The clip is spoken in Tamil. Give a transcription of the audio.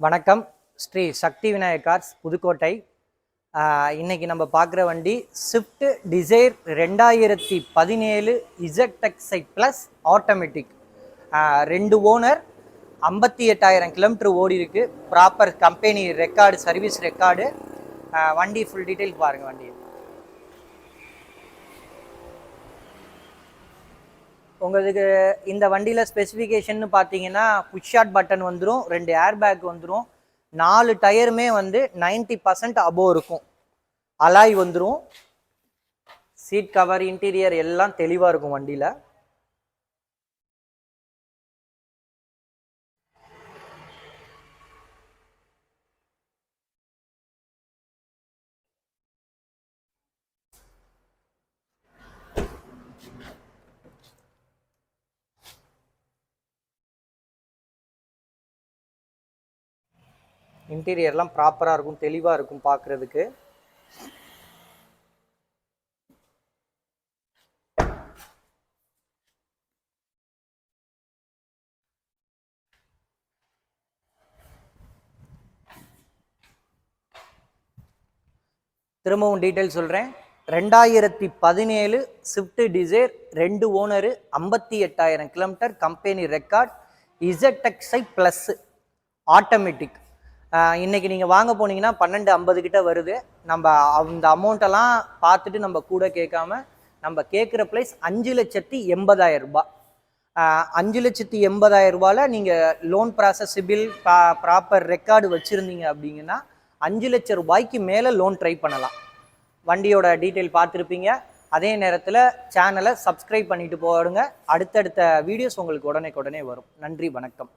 வணக்கம். ஸ்ரீ சக்தி விநாயகர் கார்ஸ் புதுக்கோட்டை. இன்னைக்கு நம்ம பார்க்குற வண்டி Swift desire 2017 ZXi plus automatic. 2 owner, 58,000 kilometre ஓடி இருக்கு. Proper company record, service record. வண்டி ஃபுல் டீட்டெயில் பாருங்கள். வண்டி உங்களுக்கு இந்த வண்டியில் ஸ்பெசிஃபிகேஷன் பார்த்தீங்கன்னா புஷ் ஷாட் பட்டன் வந்துடும், 2 ஏர் பேக் வந்துடும், 4 டயருமே வந்து 90% அபோவ் இருக்கும். அலாய் வந்துடும், சீட் கவர், இன்டீரியர் எல்லாம் தெளிவாக இருக்கும் வண்டியில். இன்டீரியர்லாம் ப்ராப்பராக இருக்கும், தெளிவாக இருக்கும் பார்க்குறதுக்கு. திரும்பவும் டீட்டெயில் சொல்கிறேன். 2017 Swift desire, 2 owner, 58,000 kilometre, company record, ZXi plus automatic. இன்றைக்கி நீங்கள் வாங்க போனீங்கன்னா 12:50 கிட்ட வருது. நம்ம அந்த அமௌண்ட்டெல்லாம் பார்த்துட்டு நம்ம கூட கேட்காம நம்ம கேட்குற ப்ரைஸ் 5,80,000 ரூபாய். 5,80,000 ரூபாயில் நீங்கள் loan process, CIBIL, proper record வச்சுருந்தீங்க அப்படிங்கன்னா 5 லட்சம் ரூபாய்க்கு மேலே லோன் ட்ரை பண்ணலாம். வண்டியோட டீட்டெயில் பார்த்துருப்பீங்க. அதே நேரத்தில் சேனலை சப்ஸ்கிரைப் பண்ணிட்டு போடுங்க. அடுத்தடுத்த வீடியோஸ் உங்களுக்கு உடனே வரும். நன்றி, வணக்கம்.